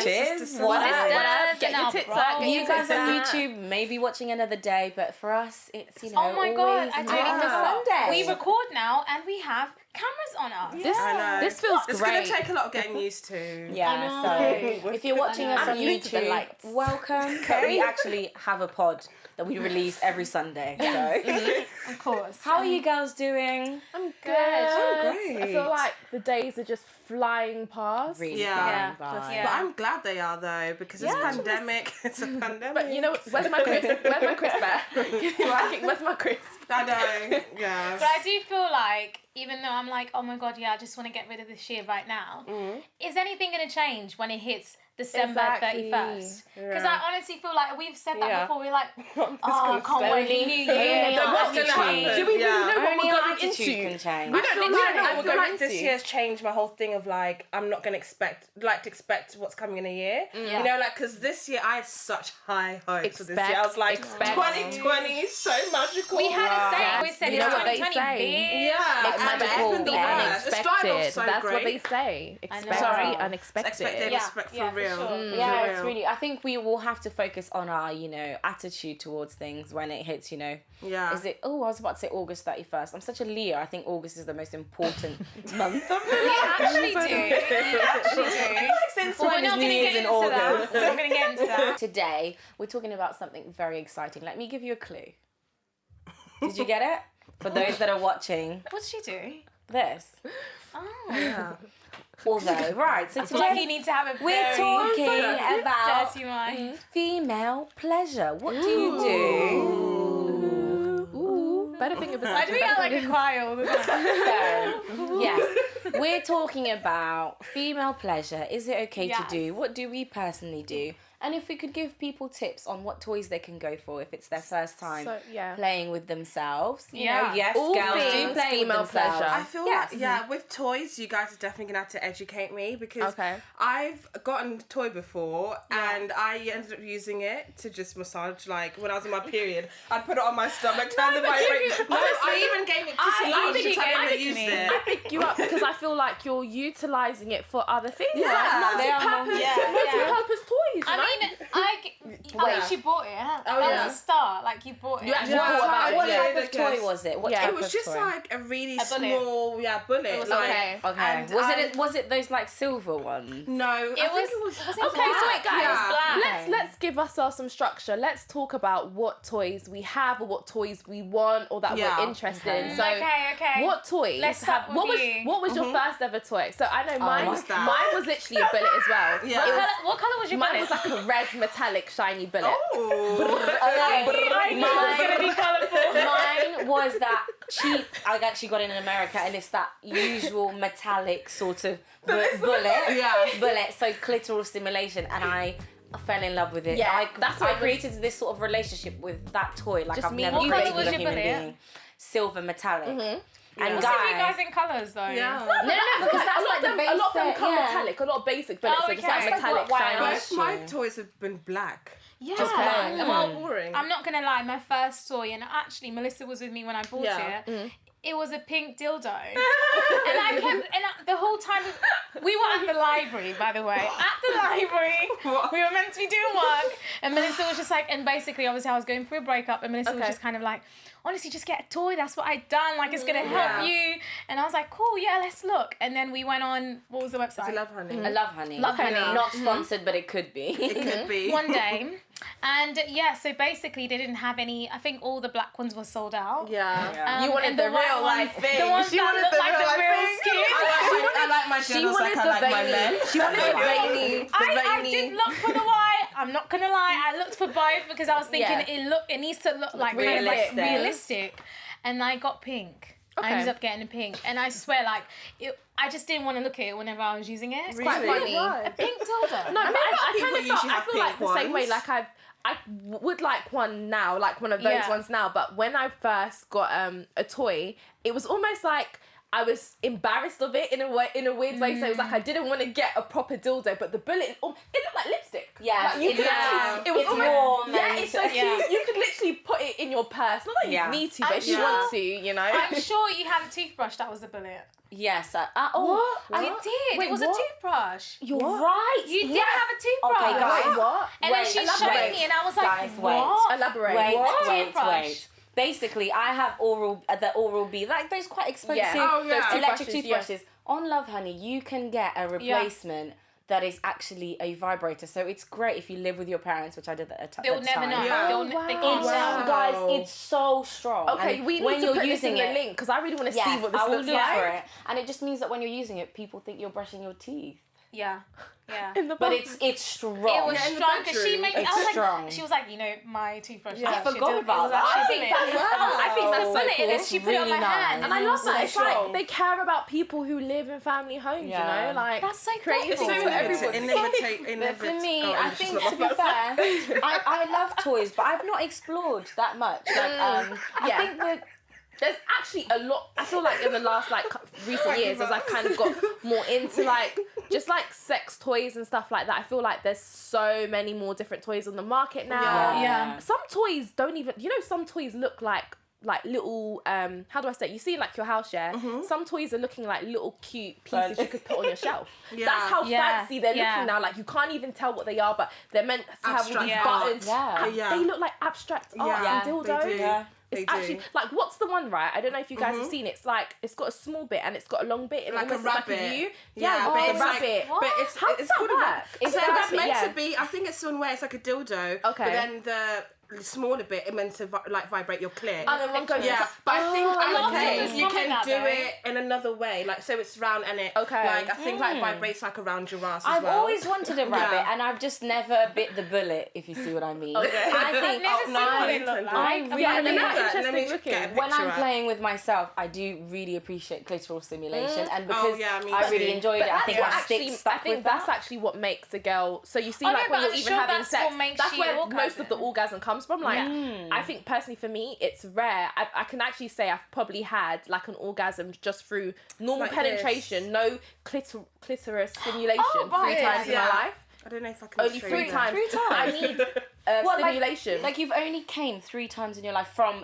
sisters. What up? Get your tits out. You guys on YouTube may be watching another day, but for us, it's, you know, oh my God, always Sunday. We record now and we have cameras on us. This feels great. It's going to take a lot of getting used to. Yeah, so if you're watching us on YouTube, welcome. But we actually have a pod that we release every Sunday. So. Of course. How are you girls doing? I'm good. I'm great. I feel like the days are just flying past. Really flying by. But I'm glad they are though, because it's a pandemic. It's a pandemic. But you know, where's my crisp? Where's my crisp bear? Where's my crisp? I know. Yeah. But I do feel like, even though I'm like, oh my God, yeah, I just want to get rid of this year right now. Is anything going to change when it hits December 31st? Because I honestly feel like we've said that before. We're like, oh, I can't wait for New Year. What's going to happen? Do we really know what Only we're our going attitude into? can change. We don't know I what feel we're like going this into. year's changed my whole thing of like, I'm not going to expect what's coming in a year. You know, like, because this year I had such high hopes for this year. I was like, 2020 is so magical. We had a saying. We said, You know what they 2020 say? Yeah. It's magical. The unexpected. So That's what great. they say. Expect Sorry. the unexpected. Expect respect for real. sure. Yeah, For it's real. really. I think we will have to focus on our, you know, attitude towards things when it hits, you know. Yeah. Is it? Oh, I was about to say August 31st. I'm such a Leo. I think August is the most important month of the We actually do. We actually do. Since But when we're is not New going to Year's get in into that. August? We're not going to get into that. Today, we're talking about something very exciting. Let me give you a clue. Did you get it? For those that are watching What did she do? this. Oh. Yeah. Although, right, so I feel like you today need to have a we're very talking about dirty mind. female pleasure. What do you do? Ooh. Better think of Why do we act like a choir all the time? So, yes, we're talking about female pleasure. Is it okay to Yes. do? What do we personally do? And if we could give people tips on what toys they can go for if it's their first time playing with themselves. You know, yes, All girls do things play with female themselves. pleasure. I feel like, with toys, you guys are definitely going to have to educate me because I've gotten a toy before and I ended up using it to just massage, like, when I was in my period. I'd put it on my stomach, turn the vibrator. I even gave it to Solange to tell her to use it. I pick you up because I feel like you're utilising it for other things. Yeah. Like multi-purpose toys, you know? She bought it. That was a start. Like, you bought it. You actually thought about it. What Yeah. type of toy was it? What type It was of just toy? like a really bullet. small, bullet. It was like, Okay. and Was it those like silver ones? No, I think it was. Okay, so wait, guys, Yeah. black. let's give ourselves some structure. Let's talk about what toys we have or what toys we want or that we're interested in. So, Okay. what toys? Let's start with you. What was your first ever toy? So I know mine. what's that? Mine was literally a bullet as well. Yeah. What colour was your Mine bullet? was like a red metallic shiny bullet. Mine was that cheap. I actually got it in America, and it's that usual metallic sort of bullet. So clitoral stimulation, and I fell in love with it. Yeah, that's why I created this sort of relationship with that toy. Like Just I've me. never What created colour was with a your human bullet? being. Silver metallic. And What's with you guys in colours though? Yeah. No, because that's like the basic. A lot of them come metallic, a lot of basic bullets, so just like okay. metallic shiny. Both my toys have been black. Yeah. Just black. Am I boring? I'm not gonna lie, my first toy, and actually Melissa was with me when I bought it. It was a pink dildo, and the whole time we were at the library. By the way, at the library, we were meant to be doing work, and Melissa was just like, and basically, obviously, I was going through a breakup, and Melissa was just kind of like, honestly, just get a toy. That's what I've done. Like, it's gonna help you. And I was like, cool, yeah, let's look. And then we went on. What was the website? I love honey. I love honey. Love Honey. Not sponsored, but it could be. It could be. One day. And so basically they didn't have any, I think all the black ones were sold out. Yeah. You wanted and the white real life ones, thing. The ones She that wanted look the like real the life real thing. skin. I like my She girls wanted like I like my men. She wanted the veiny. I did look for the white. I'm not gonna lie. I looked for both because I was thinking it needs to look like kind of like realistic. And I got pink. I ended up getting a pink, and I swear, like, I just didn't want to look at it whenever I was using it. It's quite funny. A pink dildo. No, but I kind of usually have feel like pink the same way. ones. Like I would like one now, like one of those ones now. But when I first got a toy, it was almost like I was embarrassed of it in a weird way. So it was like I didn't want to get a proper dildo, but the bullet, it looked like lipstick. Yeah, like, you could actually, it was it's almost warm. it's so cute. You could literally put it it in your purse. Not that you need to, but if you want to, you know. I'm sure you had a toothbrush that was a bullet. Yes. What? You did. Wait, it was a toothbrush. You're right. You did have a toothbrush. Okay, guys. Wait, what? And then she showed me, and I was like, guys, what? Elaborate. Wait. Basically, I have the Oral-B, like those quite expensive electric toothbrushes. On Love Honey, you can get a replacement that is actually a vibrator. So it's great if you live with your parents, which I did at the time. They'll never know. They can't tell. Guys, it's so strong. Okay, we need to put this in the link because I really want to see what this looks like. For it. And it just means that when you're using it, people think you're brushing your teeth. Yeah. But it's strong. It was strong because she made me. I was like, strong. she was like, you know, my toothbrush. I forgot about that. I think that's bullet. And then she put it on my hand. And I love that. It's like they care about people who live in family homes. You know, like that's so creative cool. things for everyone. For me, I think to be fair, I love toys, but I've not explored that much. Like, I think that. There's actually a lot. I feel like in the last recent years, as I've kind of got more into just sex toys and stuff like that. I feel like there's so many more different toys on the market now. Yeah. Some toys don't even. Some toys look like little. How do I say it? You see your house, Some toys are looking like little cute pieces you could put on your shelf. That's how fancy they're looking now. Like you can't even tell what they are, but they're meant to have all these buttons. They look like abstract art and dildos. It's actually what's the one, right? I don't know if you guys have seen it. It's got a small bit and it's got a long bit and like a rabbit. Like a U. But the rabbit. But it's called a rabbit. It's meant to be. I think it's one where it's like a dildo. Okay. But then the smaller bit it meant to vibrate your clit. And then one goes. But I think you can do it in another way. So it's round and it. Okay. I think vibrates around your ass. I've always wanted a rabbit and I've just never bit the bullet. If you see what I mean. Okay. I think when I'm playing with myself, I do really appreciate clitoral stimulation, and because I really enjoyed it, I think I think that's actually what makes a girl. So you see, when you're even having sex, that's where most of the orgasm comes from. I think personally for me, it's rare. I can actually say I've probably had an orgasm just through normal penetration, no clitoris stimulation 3 times in my life. I don't know if I can. Only 3 times. 3 times. I need stimulation. Like you've only came 3 times in your life from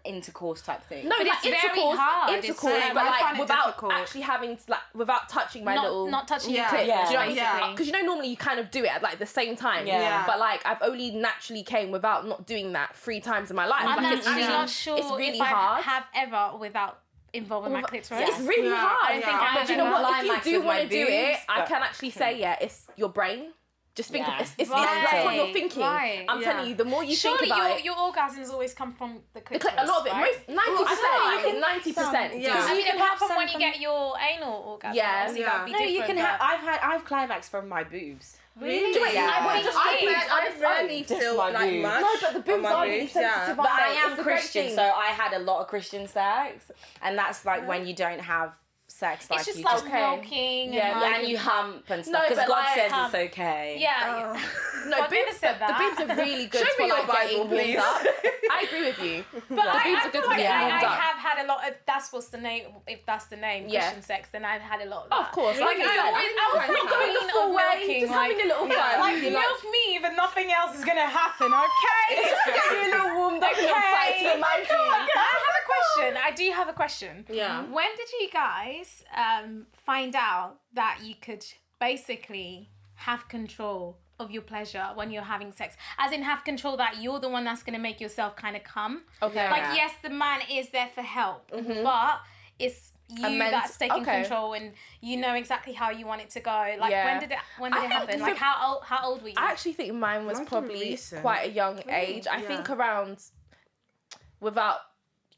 intercourse type thing. No, but it's very hard. Intercourse, but without actually having to, without touching my not touching your clit. Yeah. Because normally you kind of do it at the same time. Yeah. But I've only naturally came without not doing that 3 times in my life. I'm actually not sure it's really if hard. I have ever without involving my clitoris. It's really hard. I don't think I have. But you know what? If you do want to do it, I can actually say it's your brain. Just think it's that's what you're thinking. Right. I'm telling you, the more you think about it. Your orgasms always come from the clitoris. A lot of it, right? 90%. Yeah. I mean, apart from when you get your anal orgasm. You can have. I've climaxed from my boobs. Really? I rarely feel much. No, but the boobs are really sensitive. But I am Christian, so I had a lot of Christian sex, and that's when you don't have sex, it's just like milking and you hump and stuff because God says it's okay. Yeah. No, the boobs are really good for getting warmed up. I agree with you. But the boobs are good for getting warmed up. I have had a lot of, that's what's the name, if that's the name, Christian sex, then I've had a lot of that. Of course. Like I was not going the full way, just having a little fun. Like milk me, but nothing else is going to happen, okay? Just get you a little warmed up and excited to imagine. I do have a question. Yeah. When did you guys find out that you could basically have control of your pleasure when you're having sex? As in have control that you're the one that's going to make yourself kind of come. Okay. Yes, the man is there for help, but it's you that's taking control and you know exactly how you want it to go. When did it happen? How old were you? I actually think mine was probably quite a young age. I think around, without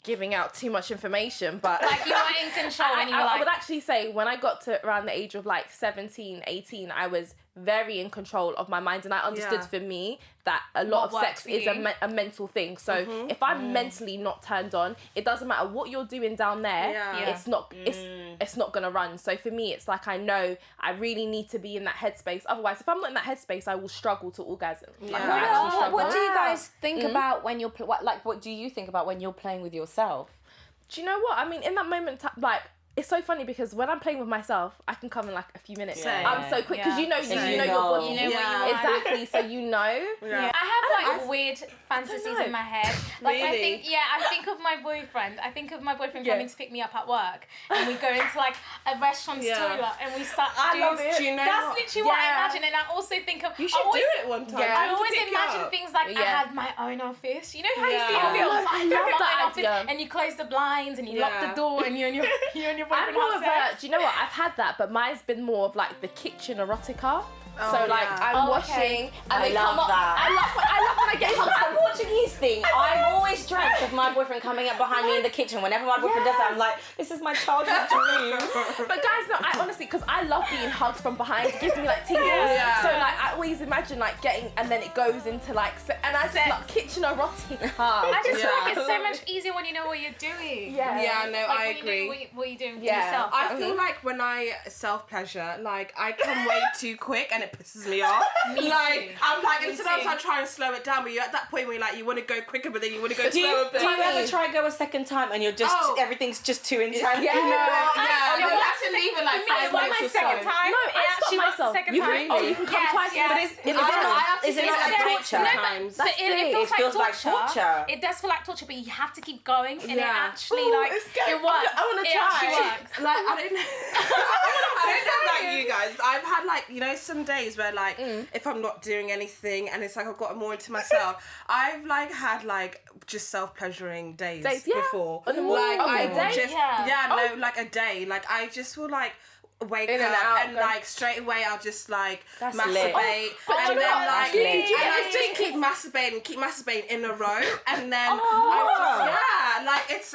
giving out too much information, but you were in control and you were I would actually say when I got to around the age of 17, 18, I was very in control of my mind, and I understood for me that a lot of sex is a mental thing. So if I'm mentally not turned on, it doesn't matter what you're doing down there. It's not it's not gonna run. So for me, it's I know I really need to be in that headspace. Otherwise, if I'm not in that headspace, I will struggle to orgasm. What do you guys think about when you're what do you think about when you're playing with yourself? Do you know what I mean? In that moment, it's so funny because when I'm playing with myself, I can come in like a few minutes. Same. I'm so quick because you know your body. You know what you want. Exactly. So you know. Yeah. I have like weird fantasies in my head. Like Really? I think of my boyfriend. I think of my boyfriend coming to pick me up at work, and we go into like a restaurant's toilet, and we start. I love it. Do you know That's literally what I imagine, and I also think of. You should do it one time. I always imagine things like I had my own office. You know how you see in films? I love that idea. And you close the blinds and you lock the door, and you and your boyfriend I'm more have of sex. do you know what? I've had that, but mine's been more of like the kitchen erotica. Oh, so like yeah. I'm washing and they come up. that. I love when I get It's that Portuguese thing. I've always dreamt of my boyfriend coming up behind me in the kitchen. Whenever my boyfriend does that, I'm like, this is my childhood dream. But guys, no, I honestly, because I love being hugged from behind. It gives me like tingles. Yeah. So like I always imagine like getting, and then it goes into like, and I just like kitchen erotica. I just feel like it's so much easier when you know what you're doing. Yeah, no, Like, I when agree. You know what you're doing for yourself. I feel like when I self-pleasure, like, I come way too quick and it pisses me off. Me like, too. I'm like, Me and sometimes too. I try and slow it down, but you're at that point where you're like, you want to go quicker, but then you want to go Do you slower. But ever try go a second time and you're just, everything's just too intense? Yeah. you know have what? to leave it like 5 my minutes or second so. time. No, It I actually stop was the myself. second You time. can- oh, you can come Yes, twice. yes. But Is it not like torture? Sometimes. But it feels like torture. torture. It does feel like torture, but you have to keep going, and it Yeah. actually Ooh, like it's scary. it works. I wanna It try. actually works. Like, I don't know. I don't know about you guys. I've had like, you know, some days where like, if I'm not doing anything and it's like I've got more into myself, I've like had like just self-pleasuring days before. On the Like, morning. I A will day? just, like a day. Like, I just will like wake In up and out, and go. like straight away I'll just like That's masturbate lit. But and do you then know what? like Do you and I guys just think keep masturbating in a row and then I just like it's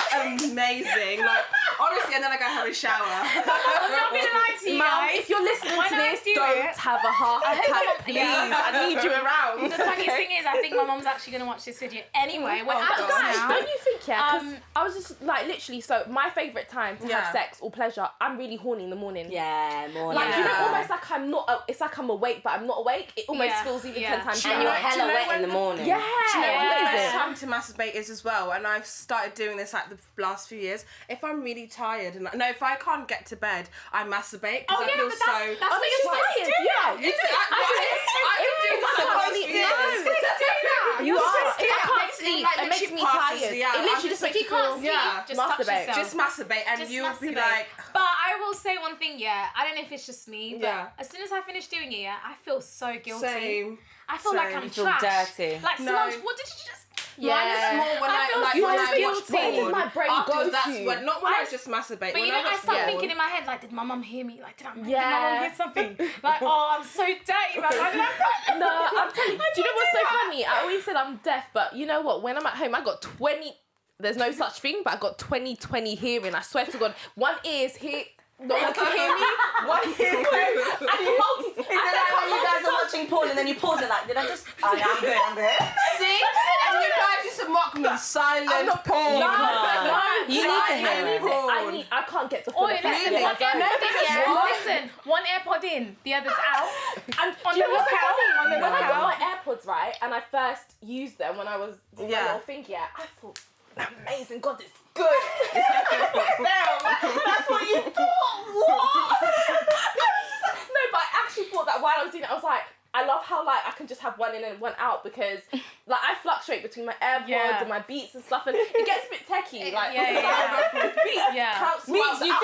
amazing, like honestly, and then I go have a shower. I'm not gonna lie to you Mum, guys. if you're listening When to I this, do don't it- have a heart attack, please. I need you around. The funniest thing is, I think my mum's actually gonna watch this video anyway. We're God. adults Guys, now. don't you think, 'cause I was just like literally, so my favourite time to have sex or pleasure, I'm really horny in the morning. Yeah, more Like, you know, Yeah. almost like I'm not, it's like I'm awake, but I'm not awake. It almost feels even 10 times and you're better. hella Do you know wet when in the the- morning. Yeah. Do you know what the What is best it? time to masturbate is as well? And I've started doing this like the last few years. If I'm really tired and if I can't get to bed, I masturbate because I feel but so. that's what you're you're supposed to tired. do. Yeah, You do. You are. It It can't makes sleep. me, like, It makes literally me passes, tired. yeah. It I'm literally just just makes If you you can't feel. sleep, Yeah. just touch Masturbate. yourself. Just masturbate and Just you'll be masturbate. like. But I will say one thing, I don't know if it's just me, but Yeah. as soon as I finish doing it, I feel so guilty. Same. I feel like Same. I'm You feel trash. dirty. Like, No. Solange, what did you just... Mine is more when I feel like so when I watch guilty. Where did porn. my brain Afterwards, go that's to? when not when I just masturbate. But when you know, I watch start porn. thinking in my head, like, did my mum hear me? Like, did my mum Yeah. hear something? Like, oh, I'm so dirty, man. Why did I No, I'm telling you. Do you know what's so funny? I always said I'm deaf, but you know what? When I'm at home, I got 20. There's no such thing, but I got 20/20 hearing. I swear to God, one ear's here. No one can hear me. One ear. I can multi. Is it like when you guys are watching porn and then you pause it like, did I just... Oh, yeah, I'm good. See? And you guys used to mock me. Silent porn. No. You need to hear it. I can't get the full Oh, effect. listen, Really? one AirPod in, What? listen, one AirPod in, the other's out. And On do you the know what's so lookout, funny? on the When I got lookout. my AirPods, right, and I first used them when I was doing my Yeah. little thing, I thought, amazing, God, it's good. Damn, that's what you thought. What? No, but I actually thought that while I was doing it, I was like, I love how like I can just have one in and one out because like I fluctuate between my AirPods and my Beats and stuff, and it gets a bit techie. Like because Beats counts Means you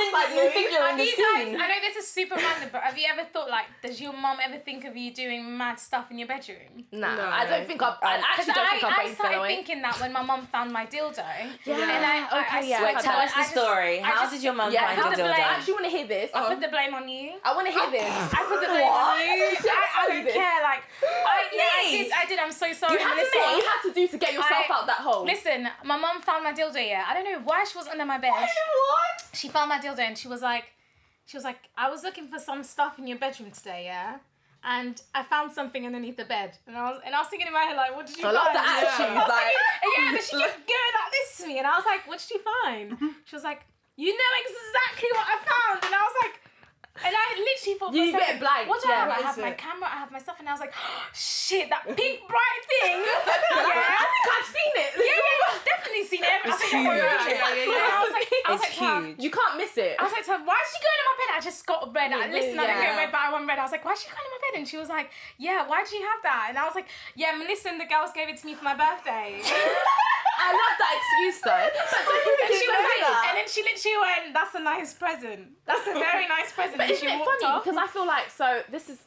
think you're in the scene. I know this is super random, but have you ever thought like, does your mum ever think of you doing mad stuff in your bedroom? Nah, No. I don't think I actually don't think I I've started thinking that when my mum found my dildo. Yeah. And I Wait, tell us the story. How did your mum find put your the dildo? blame- I actually want to hear this. I put the blame on you. I want to hear this. I put the blame on you. I don't this. care. Like, I did. I'm so sorry. You had to Melissa. do what you had to do to get yourself out that hole. Listen, my mum found my dildo. Yeah, I don't know why she was under my bed. What? She found my dildo and she was like, I was looking for some stuff in your bedroom today. Yeah. And I found something underneath the bed, and I was thinking in my head like, what did you find? I love the attitude. Like, And she kept going like this to me, and I was like, what did you find? She was like, you know exactly what I found, and I was like, and I literally thought, You get blank. what do I have? Yeah, I have what is my it? camera, I have my stuff, and I was like, oh, shit, that pink bright thing. I think I've seen it. Yeah, I've definitely seen it. I think huge. I've seen it. Yeah. And I was like, is huge. You can't miss it. I was like to her, why is she going in my bed? I just got red. Listen, I don't get red, but I want red. I was like, why is she going in my bed? And she was like, yeah, why do you have that? And I was like, yeah, Melissa and the girls gave it to me for my birthday. I love that excuse though. And then she literally went, that's a nice present. That's a very nice present. But and isn't she it walked funny? off. Because I feel like, so this is,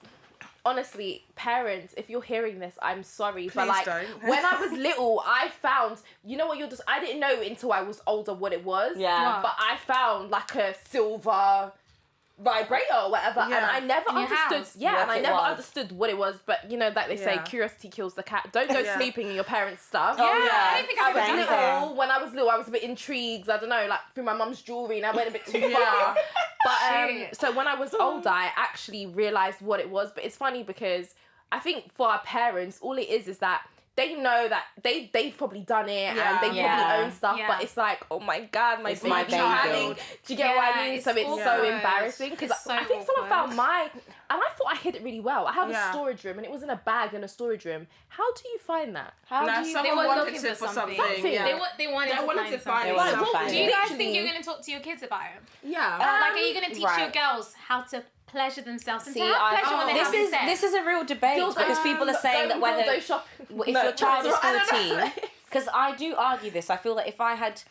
honestly, parents, if you're hearing this, I'm sorry. But like, when I was little, I found, you know what, I didn't know until I was older what it was. Yeah. But I found like a silver vibrator or whatever, and I never understood. Yeah, and I never understood what it was. But you know, like they say, curiosity kills the cat. Don't go sleeping in your parents' stuff. I don't think I was little. When I was little, I was a bit intrigued. I don't know, like through my mum's jewelry, and I went a bit too far. But so when I was older, I actually realised what it was. But it's funny because I think for our parents, all it is that they know that they've probably done it and they probably own stuff, but it's like, oh my God, my baby's having. Do you get what I mean? So it's so embarrassing because I think someone found and I thought I hid it really well. I have a storage room and it was in a bag in a storage room. How do you find that? Someone wanted to for something. Yeah. They wanted to find something. Do you guys think you're going to talk to your kids about it? Yeah. Like, are you going to teach your girls how to pleasure themselves and to have pleasure when they have sex? This is a real debate because people are saying that whether if your child is 14, because I do argue this. I feel that if I had,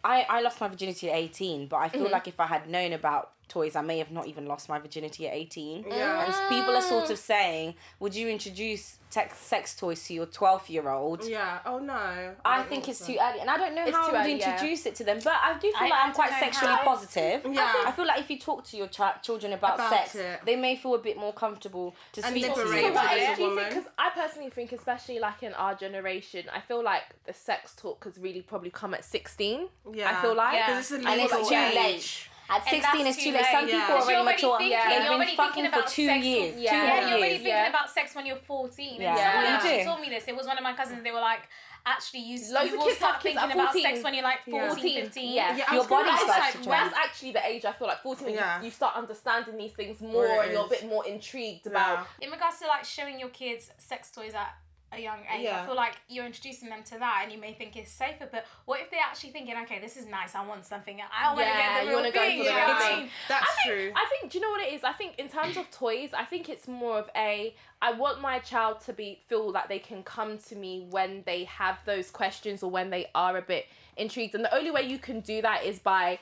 I lost my virginity at 18, but I feel like if I had known about toys, I may have not even lost my virginity at 18. Yeah. And people are sort of saying, would you introduce sex toys to your 12-year-old? Yeah. Oh no. I think it's too early, and I don't know how I would introduce it to them. But I do feel like I'm quite sexually positive. Yeah. I feel like if you talk to your children about sex, they may feel a bit more comfortable to speak to you. Because I personally think, especially like in our generation, I feel like the sex talk has really probably come at 16. Yeah. I feel like, because it's a and it's too late. At 16 it's too late. Some people are already mature. They've been fucking for 2 years. Yeah, you're already thinking about sex when you're 14. Yeah. Someone actually told me this. It was one of my cousins. They were like, actually, you will start thinking about sex when you're like 14, 15. Yeah. Your body starts to change. That's actually the age I feel like 14. You start understanding these things more and you're a bit more intrigued about. In regards to like showing your kids sex toys at a young age, I feel like you're introducing them to that and you may think it's safer, but what if they're actually thinking, okay, this is nice, I want something, I want to get the real thing. That's true. I think, do you know what it is? I think in terms of toys, I think it's more of I want my child to feel that they can come to me when they have those questions or when they are a bit intrigued, and the only way you can do that is by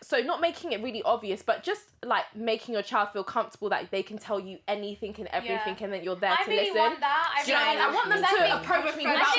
so not making it really obvious, but just like making your child feel comfortable that they can tell you anything and everything and that you're there to listen. I want that. I want them to approach me without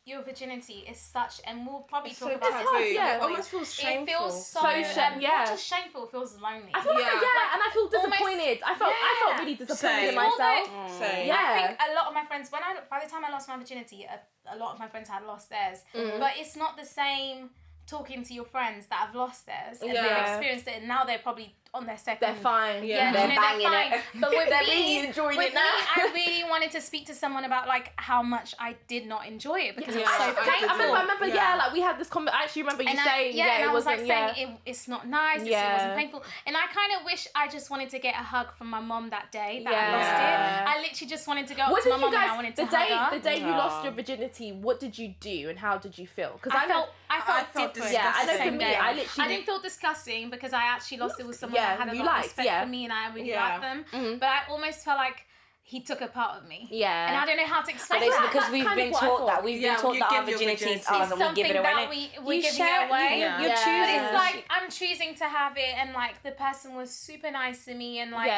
your virginity is such, and we'll probably talk about this. It almost feels shameful. It feels so not just shameful, it feels lonely. I feel like and I feel disappointed. I felt really disappointed in myself. I think a lot of my friends, by the time I lost my virginity, a lot of my friends had lost theirs, but it's not the same talking to your friends that have lost theirs and they've experienced it, and now they're probably on their second. They're fine. They're banging it. But with they're me, really enjoying it now. I really wanted to speak to someone about like how much I did not enjoy it because it was so painful. I remember, like we had this conversation. I actually remember you saying, it wasn't. It's not nice. It wasn't painful, and I kind of wish I just wanted to get a hug from my mom that day that I lost it. I literally just wanted to go up to my mom and I wanted to hug her. The day you lost your virginity, what did you do and how did you feel? Because I felt different. Yeah, I know for me, I didn't feel disgusting because I actually lost it with someone that had a lot of respect for me and I really liked them. But I almost felt like he took a part of me. Yeah. And I don't know how to explain it. But because we've been taught that. We've been taught that our virginity is ours and we give it away. We're giving it away. You're choosing. But it's like, I'm choosing to have it, and like the person was super nice to me and like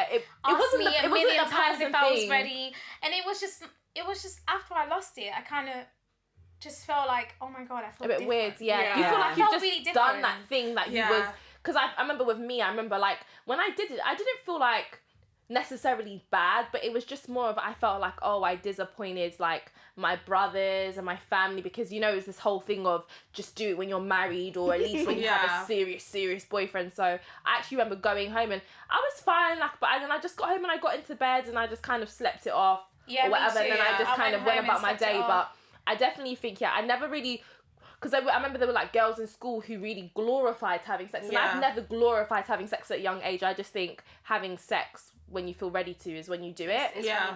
asked me a million times if I was ready. And it was just after I lost it, I kind of just felt like, oh my God, I felt a bit weird. Yeah. You feel like you've just really done that thing that you was. Because I remember with me, I remember like when I did it, I didn't feel like necessarily bad, but it was just more of, I felt like, oh, I disappointed like my brothers and my family, because you know it's this whole thing of just do it when you're married or at least when you have a serious boyfriend. So I actually remember going home and I was fine, like, but then I just got home and I got into bed and I just kind of slept it off or whatever, and then I just kind of went about my day. But I definitely think I never really, because I remember there were like girls in school who really glorified having sex, and I've never glorified having sex at a young age. I just think having sex when you feel ready to is when you do it.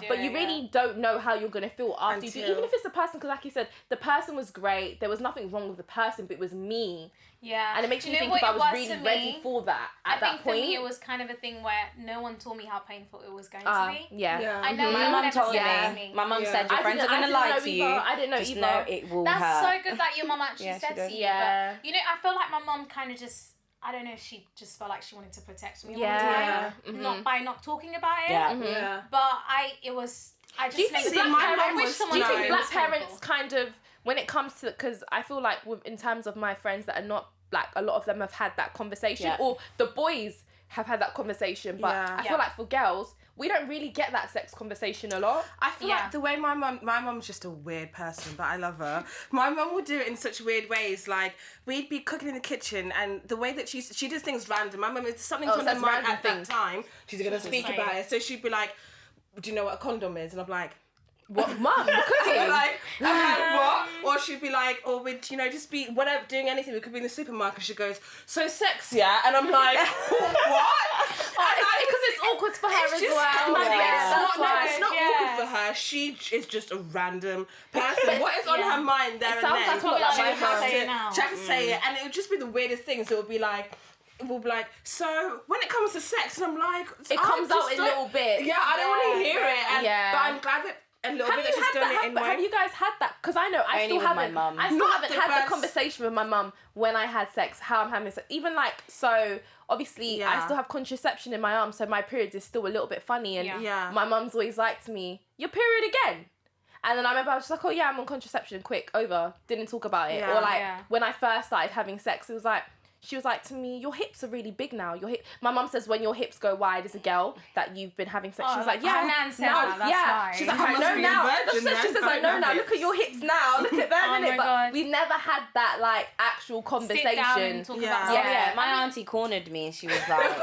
But you really don't know how you're going to feel after you do, even if it's the person, because like you said, the person was great, there was nothing wrong with the person, but it was me. Yeah. And it makes me think if I was really ready for that at that point. For me, it was kind of a thing where no one told me how painful it was going to be. Yeah. I know my mum told me. My mum said your friends are going to lie to you. I didn't know just either. know it will That's hurt. so good that your mum actually said to you. Yeah. But, you know, I feel like my mum kind of just, I don't know if she just felt like she wanted to protect me. Not by not talking about it. Yeah. But I just do you think black parents kind of, when it comes to, because I feel like in terms of my friends that are not black, a lot of them have had that conversation, or the boys have had that conversation, but I feel like for girls, we don't really get that sex conversation a lot. I feel like the way my mum's just a weird person, but I love her. My mum would do it in such weird ways. Like, we'd be cooking in the kitchen, and the way that she does things random. My mum, something's on her mind at that time, she's going to speak about it. So she'd be like, do you know what a condom is? And I'm like, what, mum? Cooking? I'm like, what? Or she'd be like, or we'd, just be whatever, doing anything. We could be in the supermarket. She goes, so sex, yeah? And I'm like, what? Because it's awkward for her as well. It's not awkward for her. She is just a random person. What is on her mind there and then? It sounds like she has to say it, and it would just be the weirdest things. It would be like, so when it comes to sex, and I'm like, it comes out in little bits. Yeah, I don't want to hear it. But I'm glad that a little bit that she's doing it in have you guys had that? Because I know I still haven't had the conversation with my mum when I had sex, how I'm having sex. Even like, so obviously I still have contraception in my arm, so my period is still a little bit funny, and my mum's always like to me, your period again? And then I remember I was just like, oh yeah, I'm on contraception, quick, over, didn't talk about it. Or like when I first started having sex, it was like, she was like to me, your hips are really big now. My mum says when your hips go wide as a girl that you've been having sex. She was like, yeah. Nan says that, that's why. She's like, I know now. She says, I know now. Look at your hips now. Look at them, innit? But we never had that like actual conversation. Sit down and talk about it. My auntie cornered me, and she was like,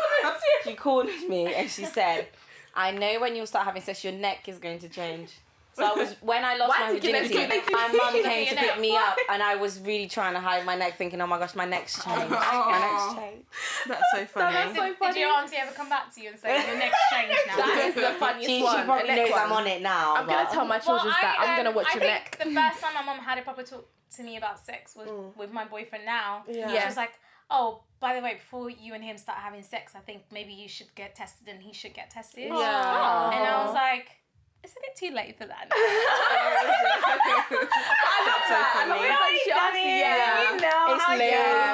she cornered me, and she said, I know when you'll start having sex, your neck is going to change. So when I lost my virginity, my mum came to pick me up, and I was really trying to hide my neck, thinking, oh my gosh, my neck's changed. My neck's changed. That's so funny. Did your auntie ever come back to you and say, your neck's changed now? That is the funniest one. She probably knows I'm on it now. I'm going to tell my children that. I'm going to watch your neck. The first time my mum had a proper talk to me about sex was with my boyfriend now. She was like, oh, by the way, before you and him start having sex, I think maybe you should get tested and he should get tested. Yeah. And I was like, it's a bit too late for that. I love that. I love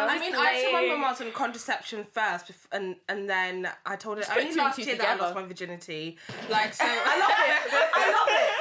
I mean, I told my mum I was on contraception first, and then I told her only last year that I lost my virginity. Like, so I love it.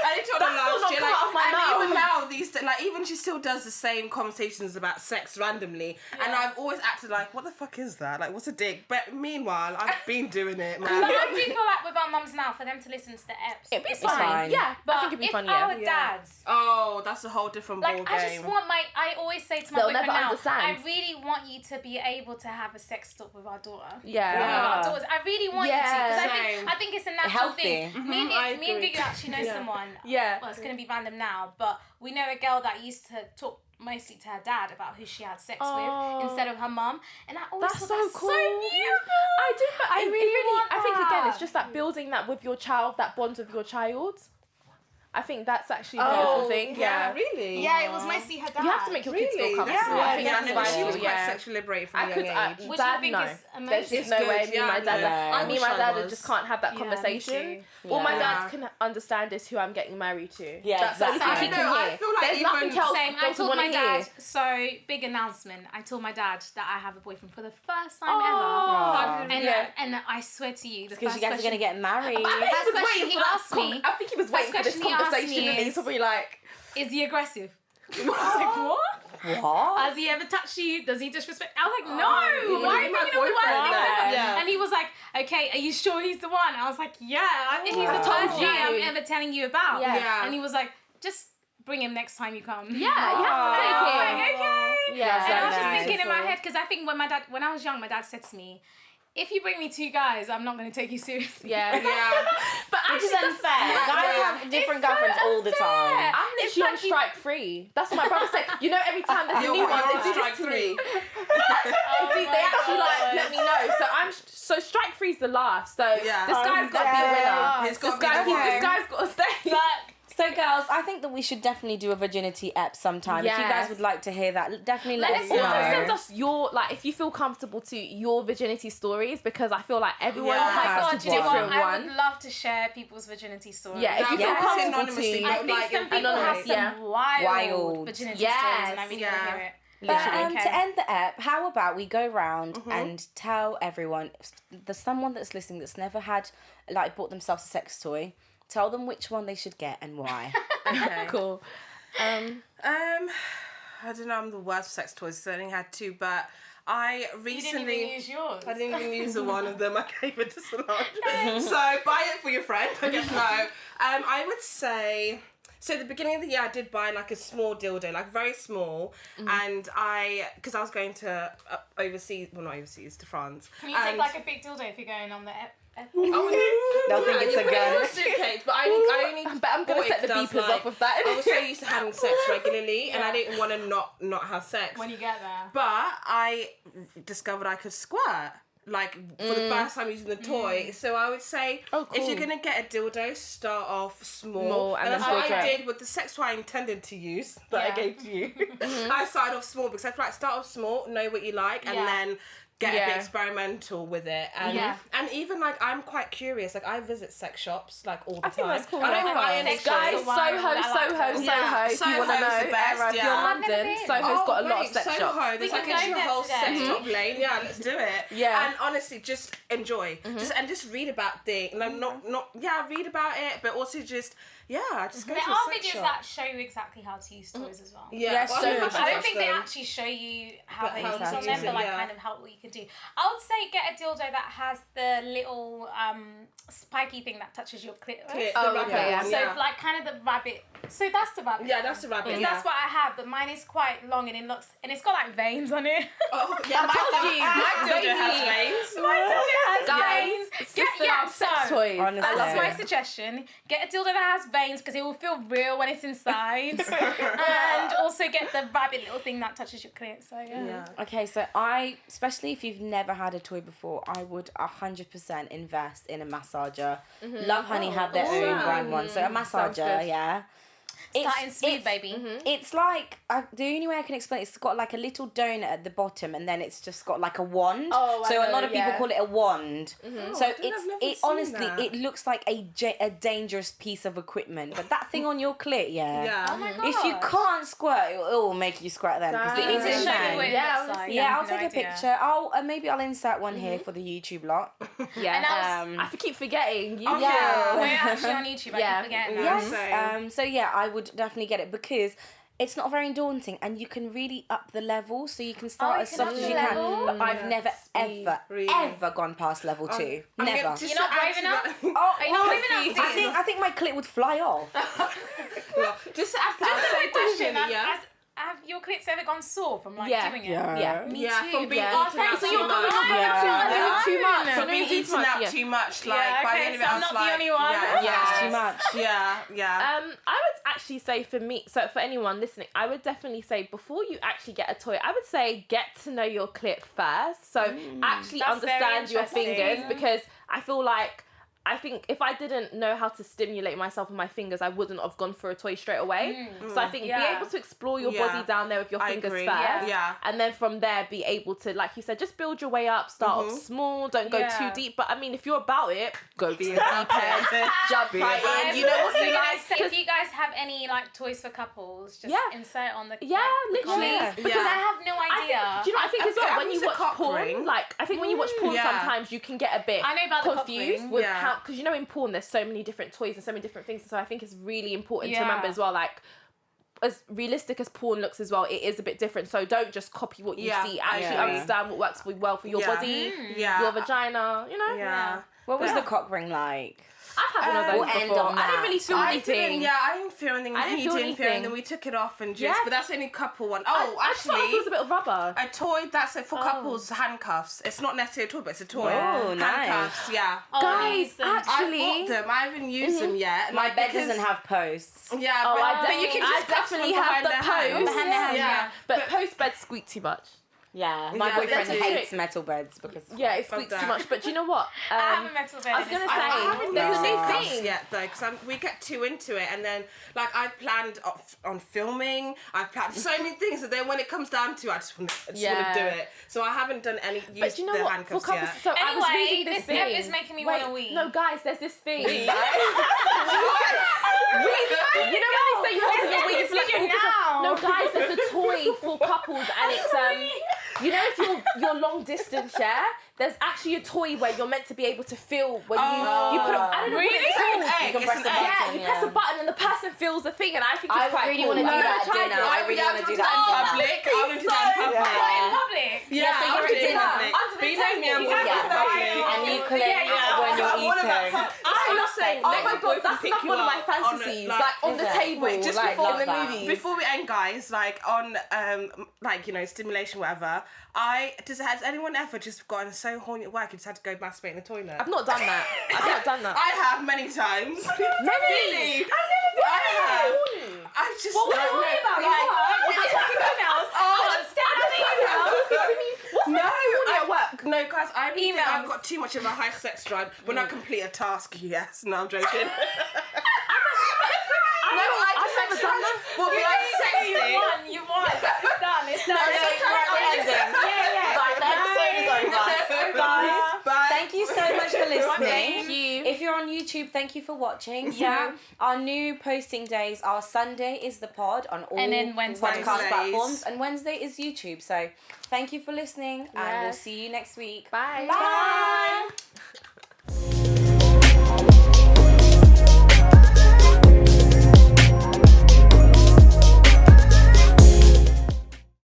I only told her last year. And even now, even she still does the same conversations about sex randomly, and I've always acted like, what the fuck is that? Like, what's a dick? But meanwhile, I've been doing it, man. I do feel like with our mums now, for them to listen to the eps, it's fine. Yeah, but I think it'd be funny. Our dads. Oh, that's a whole different ball game. I just want I always say to my boyfriend now, I really want you to be able to have a sex talk with our daughter. Yeah. Our daughters. I really want you to, because I think it's a natural thing. Mm-hmm. Me and Gugu actually know someone. Yeah. Well, it's going to be random now, but we know a girl that used to talk mostly to her dad about who she had sex with instead of her mum, and I always thought that's cool. so beautiful. I do, but I really want I think that. again it's just like building that with your child, that bond with your child. I think that's actually a beautiful thing. Yeah, really. Yeah, it was mostly her dad. You have to make your kids feel comfortable. I think that's vital. She was quite sexually liberated from a young age. Which Dad, I think no. is amazing. There's just no way me and my dad. Me and my dad just can't have that Yeah, conversation. All my dad can understand is who I'm getting married to. Yeah, that's the only thing he can hear. I feel like there's nothing else. I told my dad. So big announcement. I told my dad that I have a boyfriend for the first time ever. And I swear to you, because you guys are gonna get married. I think he was waiting for this conversation, and he's probably like, "Is he aggressive?" I was like, "What? What? Has he ever touched you? Does he disrespect?" I was like, "No. Why are you bringing up the worst thing?" And he was like, "Okay, are you sure he's the one?" I was like, "Yeah. He's the first guy I'm ever telling you about." Yeah. And he was like, "Just bring him next time you come." Yeah, you have to take him. Like, okay. Yeah. And I was just thinking in my head, because I think when I was young, my dad said to me, if you bring me two guys, I'm not going to take you seriously. Yeah. But which is unfair. different girlfriends all the time. I'm literally on strike 3. That's what my brother said. You know, every time there's a new one, they do strike 3. They actually let me know. So strike 3's the last. So this guy's got to be a winner. This guy's got to stay. So girls, I think that we should definitely do a virginity ep sometime. Yes. If you guys would like to hear that, definitely let us know. Also send us your, if you feel comfortable to, your virginity stories, because I feel like everyone has a different one. I would love to share people's virginity stories. Yeah, if you feel comfortable to. I think some people have some wild virginity stories, and I really want to hear it. But to end the ep, how about we go round and tell everyone, there's someone that's listening that's never had, bought themselves a sex toy. Tell them which one they should get and why. Okay. Cool. I don't know, I'm the worst for sex toys, so I only had 2, but I recently... You didn't even use yours. I didn't even use one of them. I gave it to Solange. So buy it for your friend. I guess no. I would say... So at the beginning of the year, I did buy a small dildo, very small, and because I was going to overseas, well not overseas, to France. Can you take a big dildo if you're going on the They'll think it's a gun. Suitcase, but I only. But I'm gonna set the beepers off of that. I was so used to having sex regularly, and I didn't want to not have sex. When you get there. But I discovered I could squirt. For the first time using the toy. So I would say, if you're going to get a dildo, start off small. And that's what I did with the sex toy I intended to use, that I gave to you. I started off small, because I feel start off small, know what you like, and then get a bit experimental with it. And even I'm quite curious. I visit sex shops all the time. I think that's cool. I don't buy any guys. Soho. If you want to know, if you're in London, Soho's got a lot of sex shops. There's a whole sex shop lane. Yeah, let's do it. Yeah. And honestly, just enjoy. Just read about things. Read about it, but also just go to a sex shop. There are videos that show you exactly how to use toys as well. Yeah, I don't think they actually show you how they use on them, but kind of what you can do. I would say get a dildo that has the little spiky thing that touches your clitoris. So kind of the rabbit. So that's the rabbit. Yeah, that's the rabbit. Because that's what I have, but mine is quite long and it's got veins on it. Oh yeah, my dildo has veins. My dildo has veins. Get sex toys. That's my suggestion. Get a dildo that has veins because it will feel real when it's inside, and also get the rabbit little thing that touches your clit. So yeah. Okay, so especially if you've never had a toy before, I would 100% invest in a massager. Love Honey have their own brand one, so a massager, Starting smooth, baby. It's the only way I can explain it, it's got a little donut at the bottom, and then it's just got a wand. So a lot of people call it a wand. So it honestly it looks like a dangerous piece of equipment. But that thing on your clit, Oh my God. if you can't squirt, it will make you squirt then. Because it is insane. I'll take a picture. Maybe I'll insert one here for the YouTube lot. I keep forgetting. We're actually on YouTube. I keep forgetting that. Yes. So I would definitely get it because it's not very daunting and you can really up the level, so you can start as soft as you can. But I've never ever gone past level 2. Never. You're not brave enough? Are you not brave enough? I think my clit would fly off. Just a quick question. Have your clits ever gone sore from doing it? Me too. From being so you're going too much. From being eaten up too much. By the end of it, I was I'm not the only one. It's too much. Yeah. I would actually say for me, so for anyone listening, I would definitely say before you actually get a toy, I would say get to know your clit first. So actually understand your fingers, because I think if I didn't know how to stimulate myself with my fingers, I wouldn't have gone for a toy straight away. So I think be able to explore your body down there with your fingers first. And then from there, be able to, like you said, just build your way up, start off small, don't go too deep. But I mean, if you're about it, go to the deep end, jump right in. You know what you like. If you guys have any toys for couples, just insert on the literally. Because I have no idea. I think as well, when you watch porn, I think when you watch porn, sometimes you can get a bit confused with how, because in porn there's so many different toys and so many different things, so I think it's really important to remember as well, as realistic as porn looks as well, it is a bit different, so don't just copy what you see. Actually understand what works well for your body, your vagina, What was the cock ring like? I've had one of those before. I didn't really feel anything. I didn't feel anything. He didn't feel anything. We took it off and just, but that's only a couple one. Oh, actually, I it was a bit of rubber. A toy that's for couples handcuffs. It's not necessarily a toy, but it's a toy. Oh, handcuffs, nice. yeah. Guys, actually, I bought them. I haven't used them yet. My bed doesn't have posts. Yeah, but you can just definitely have the posts. Yeah, but post beds squeak too much. Yeah, my boyfriend hates metal beds because it squeaks too much. But do you know what? I have a metal bed. I was gonna say there's a new thing yet though, because we get too into it, and then like I've planned on filming. I've planned so many things, and then when it comes down to, I just want to do it. So I haven't done any. But do you know what? For couples, so anyway, I was reading this thing. Is making me want to wee. No, guys, there's this thing. You know when they say you have to wee, it's like no, guys, there's a toy for couples, and it's you know, if you're long distance, there's actually a toy where you're meant to be able to feel when you put I don't know what it's called. You can press a button. You press a button and the person feels the thing, and I think it's quite cool. I really want to do that at dinner. I really want to do that in public. I want to do that in public. In public? Yeah, so you're at dinner. But you know me, I'm public. And you collect when you're eating. I'm not saying. Oh my god, that's like one of my fantasies. Like on the table, just like in the movies. Before we end, guys, like on like stimulation, whatever. Has anyone ever just gotten so horny at work you just had to go masturbate in the toilet? I've not done that. I have many times. Really? I have. I just. What was horny about? No, guys, I really think I've got too much of a high sex drive. When I complete a task, yes. No, I'm joking. We'll be like sexting. You won. It's done. It's done. Guys, thank you so much for listening. Thank you. If you're on YouTube, thank you for watching. Yeah. Our new posting days are Sunday is the pod on all podcast platforms, and Wednesday is YouTube. So thank you for listening, and we'll see you next week. Bye. Bye.